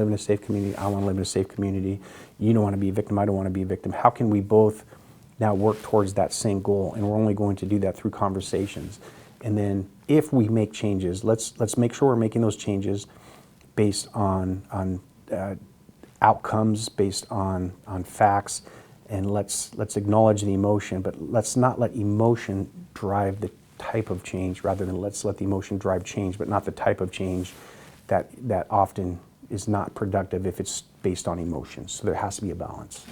live in a safe community, I want to live in a safe community, you don't want to be a victim, I don't want to be a victim. How can we both now work towards that same goal? And we're only going to do that through conversations. And then if we make changes, let's make sure we're making those changes based on outcomes, based on facts, and let's acknowledge the emotion, but let's not let emotion drive the type of change, rather than let's let the emotion drive change, but not the type of change that often is not productive if it's based on emotions. So there has to be a balance.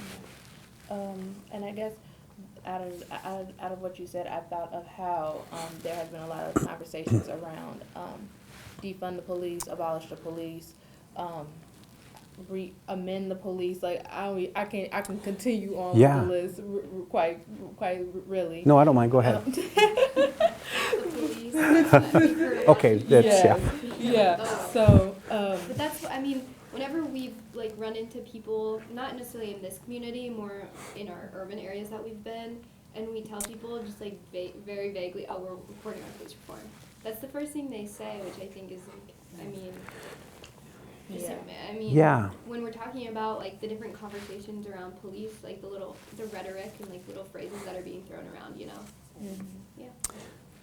And I guess out of what you said, I thought of how there has been a lot of conversations around defund the police, abolish the police, amend the police. Like I can continue on with the list quite really. No, I don't mind. Go ahead. Okay, that's yeah. So, but that's, I mean, whenever we've like run into people, not necessarily in this community, more in our urban areas that we've been, and we tell people just like very vaguely, oh, we're reporting on police reform. That's the first thing they say, which I think is like, I mean. When we're talking about like the different conversations around police, like the rhetoric and like little phrases that are being thrown around, you know. Mm-hmm. Yeah.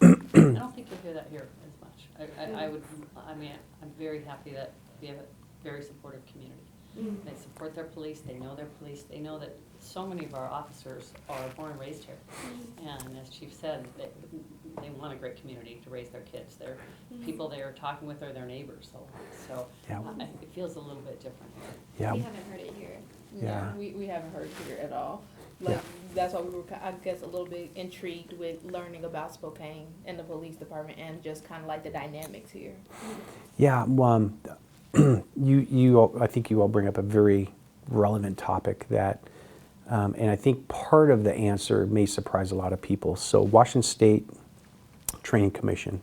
I don't think you'll hear that here as much. I'm very happy that we have a very supportive community. Mm-hmm. They support their police, they know their police, they know that so many of our officers are born and raised here. Mm-hmm. And as Chief said, they want a great community to raise their kids. They're people they are talking with are their neighbors. So it feels a little bit different here. Yeah. We haven't heard it here. Yeah, we haven't heard it here at all. Like, that's why we were, I guess, a little bit intrigued with learning about Spokane and the police department and just kind of like the dynamics here. Yeah, I think you all bring up a very relevant topic that, and I think part of the answer may surprise a lot of people. So Washington State Training Commission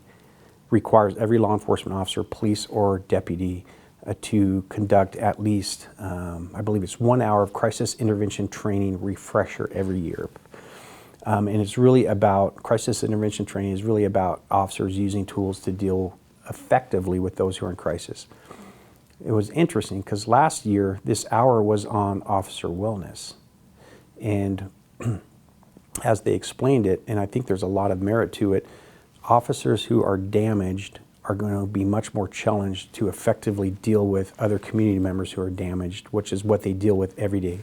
requires every law enforcement officer, police or deputy, to conduct at least, I believe it's 1 hour of crisis intervention training refresher every year. And it's really about, crisis intervention training is really about officers using tools to deal effectively with those who are in crisis. It was interesting because last year, this hour was on officer wellness. And as they explained it, and I think there's a lot of merit to it, officers who are damaged are going to be much more challenged to effectively deal with other community members who are damaged, which is what they deal with every day.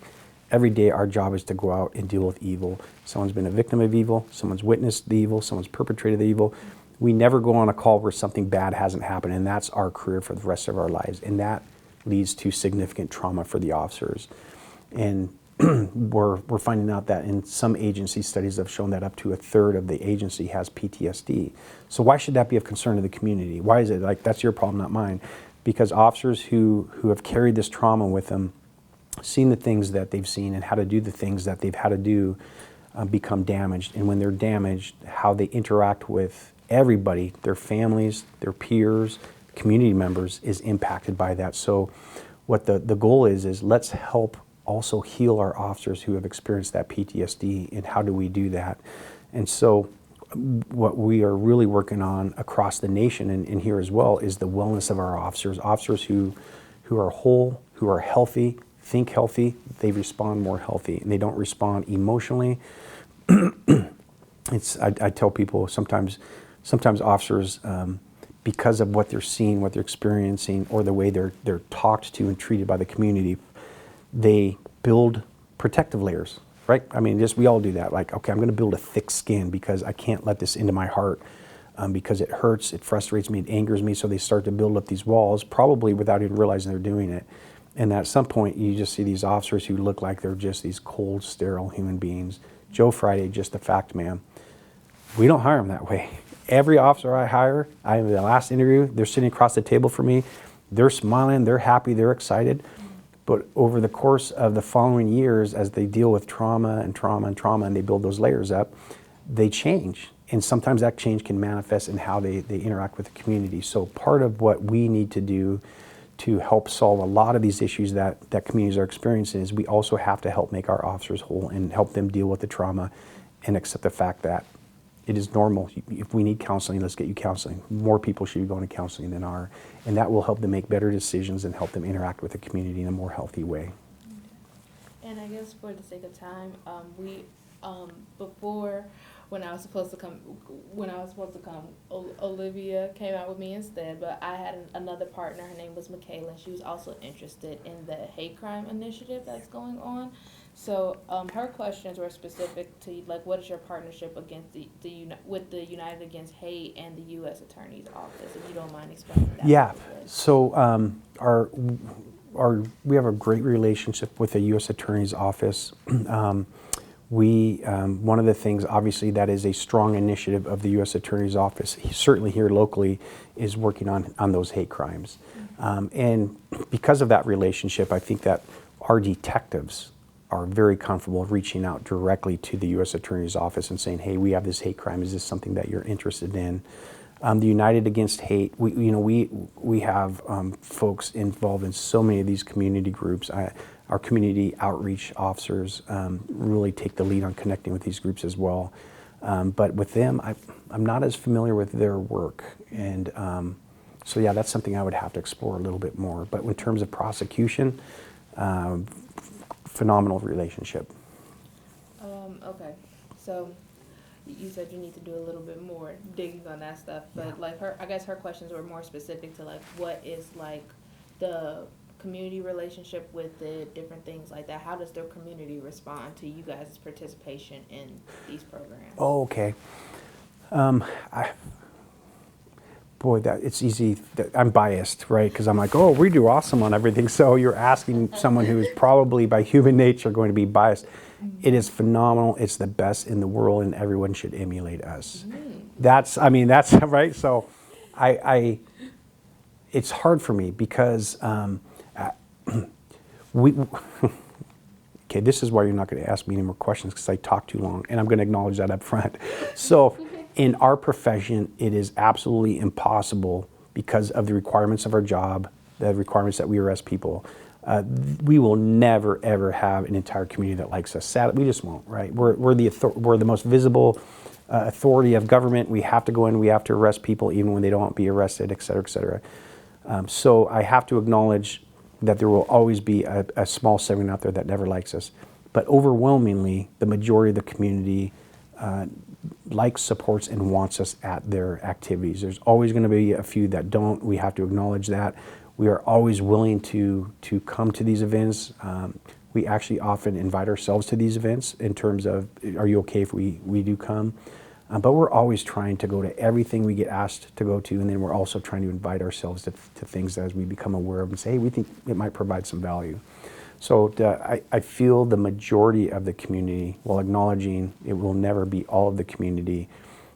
Every day our job is to go out and deal with evil. Someone's been a victim of evil, someone's witnessed the evil, someone's perpetrated the evil. We never go on a call where something bad hasn't happened, and that's our career for the rest of our lives. And that leads to significant trauma for the officers. And we're finding out that in some agency studies have shown that up to a third of the agency has PTSD. So why should that be of concern to the community? Why is it like, that's your problem, not mine? Because officers who have carried this trauma with them, seen the things that they've seen and how to do the things that they've had to do, become damaged. And when they're damaged, how they interact with everybody, their families, their peers, community members, is impacted by that. So what the goal is let's help also heal our officers who have experienced that PTSD, and how do we do that? And so what we are really working on across the nation and here as well is the wellness of our officers who are whole, who are healthy, think healthy, they respond more healthy, and they don't respond emotionally. I tell people sometimes officers, because of what they're seeing, what they're experiencing, or the way they're talked to and treated by the community, they build protective layers, right? I mean, we all do that. Like, okay, I'm going to build a thick skin because I can't let this into my heart because it hurts, it frustrates me, it angers me. So they start to build up these walls, probably without even realizing they're doing it. And at some point, you just see these officers who look like they're just these cold, sterile human beings. Joe Friday, just a fact, man. We don't hire them that way. Every officer I hire, in the last interview, they're sitting across the table from me. They're smiling, they're happy, they're excited. But over the course of the following years, as they deal with trauma and trauma and trauma, and they build those layers up, they change. And sometimes that change can manifest in how they interact with the community. So part of what we need to do to help solve a lot of these issues that communities are experiencing is we also have to help make our officers whole and help them deal with the trauma and accept the fact that It is normal. If we need counseling, let's get you counseling. More people should be going to counseling than are, and that will help them make better decisions and help them interact with the community in a more healthy way. And I guess for the sake of time, we before when I was supposed to come, Olivia came out with me instead. But I had another partner. Her name was Michaela. She was also interested in the hate crime initiative that's going on. So her questions were specific to like, what is your partnership against with the United Against Hate and the U.S. Attorney's Office? If you don't mind explaining that. Yeah. So we have a great relationship with the U.S. Attorney's Office. One of the things, obviously, that is a strong initiative of the U.S. Attorney's Office, certainly here locally, is working on those hate crimes. And because of that relationship, I think that our detectives are very comfortable reaching out directly to the U.S. Attorney's Office and saying, hey, we have this hate crime. Is this something that you're interested in? The United Against Hate, we have folks involved in so many of these community groups. Our community outreach officers really take the lead on connecting with these groups as well. But with them, I'm not as familiar with their work. And so yeah, that's something I would have to explore a little bit more. But in terms of prosecution, phenomenal relationship. Okay, so you said you need to do a little bit more digging on that stuff, but like I guess her questions were more specific to like what is like the community relationship with the different things like that. How does their community respond to you guys' participation in these programs? Oh, okay. It's easy. I'm biased, right? Because I'm like, oh, we do awesome on everything. So you're asking someone who is probably by human nature going to be biased. It is phenomenal. It's the best in the world, and everyone should emulate us. That's right. So, it's hard for me because okay, this is why you're not going to ask me any more questions because I talk too long, and I'm going to acknowledge that up front. So, in our profession, it is absolutely impossible because of the requirements of our job, the requirements that we arrest people. We will never ever have an entire community that likes us. Sadly, we just won't. Right? We're the most visible authority of government. We have to go in. We have to arrest people even when they don't want to be arrested, et cetera, et cetera. So I have to acknowledge that there will always be a small segment out there that never likes us. But overwhelmingly, the majority of the community likes, supports, and wants us at their activities. There's always going to be a few that don't. We have to acknowledge that. We are always willing to come to these events. We actually often invite ourselves to these events in terms of, are you okay if we do come? But we're always trying to go to everything we get asked to go to, and then we're also trying to invite ourselves to things as we become aware of and say, hey, we think it might provide some value. So I feel the majority of the community, while acknowledging it will never be all of the community,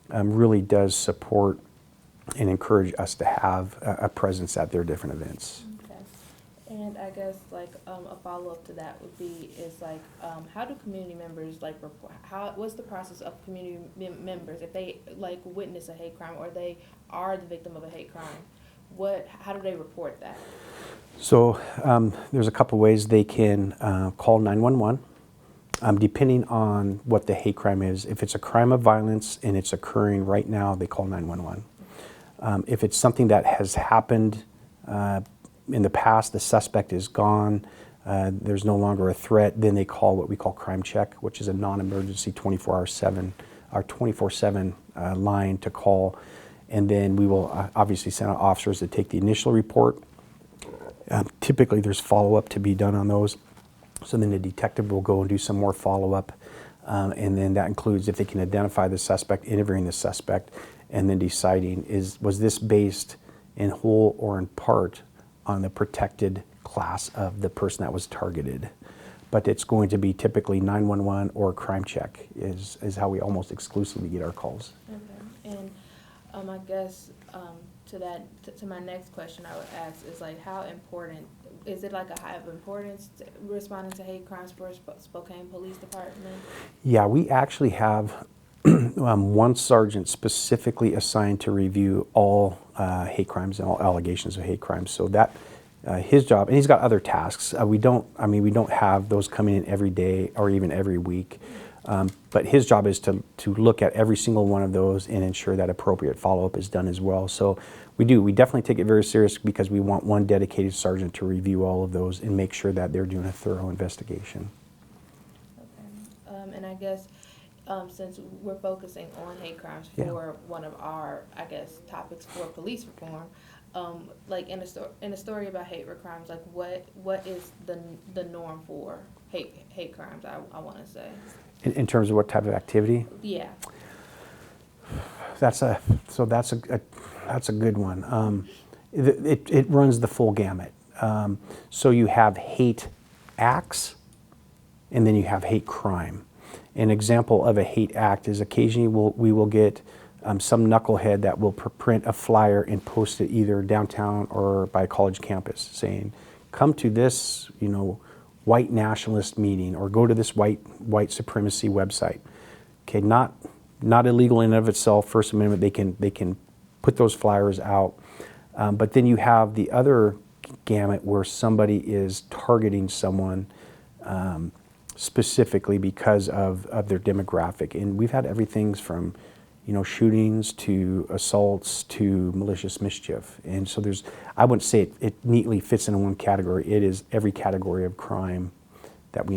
really does support and encourage us to have a presence at their different events. Okay. And I guess like a follow-up to that would be is like how do community members like report? What's the process of community members if they like witness a hate crime or they are the victim of a hate crime? How do they report that? So there's a couple ways they can call 911. Depending on what the hate crime is. If it's a crime of violence and it's occurring right now, they call 911. If it's something that has happened in the past, the suspect is gone, there's no longer a threat, then they call what we call crime check, which is a non-emergency 24/7 line to call. And then we will obviously send out officers to take the initial report. Typically there's follow-up to be done on those. So then the detective will go and do some more follow-up. And then that includes if they can identify the suspect, interviewing the suspect, and then deciding was this based in whole or in part on the protected class of the person that was targeted. But it's going to be typically 911 or crime check is how we almost exclusively get our calls. Okay. And I guess to my next question I would ask is like how important is it like a high of importance to responding to hate crimes for Spokane Police Department? Yeah, we actually have one sergeant specifically assigned to review all hate crimes and all allegations of hate crimes. So that his job, and he's got other tasks. We don't have those coming in every day or even every week. But his job is to look at every single one of those and ensure that appropriate follow-up is done as well. So we definitely take it very serious because we want one dedicated sergeant to review all of those and make sure that they're doing a thorough investigation. And I guess since we're focusing on hate crimes Yeah. for one of our, I guess, topics for police reform, like in a story about hate crimes, like what is the norm for hate crimes? I want to say. In terms of what type of activity? Yeah. That's a good one. It runs the full gamut. So you have hate acts, and then you have hate crime. An example of a hate act is occasionally we will get some knucklehead that will print a flyer and post it either downtown or by a college campus saying, "Come to this, white nationalist meeting," or "Go to this white supremacy website." Okay, not illegal in and of itself. First Amendment, they can put those flyers out, but then you have the other gamut where somebody is targeting someone specifically because of their demographic, and we've had everything from shootings to assaults to malicious mischief, and so I wouldn't say it neatly fits into one category. It is every category of crime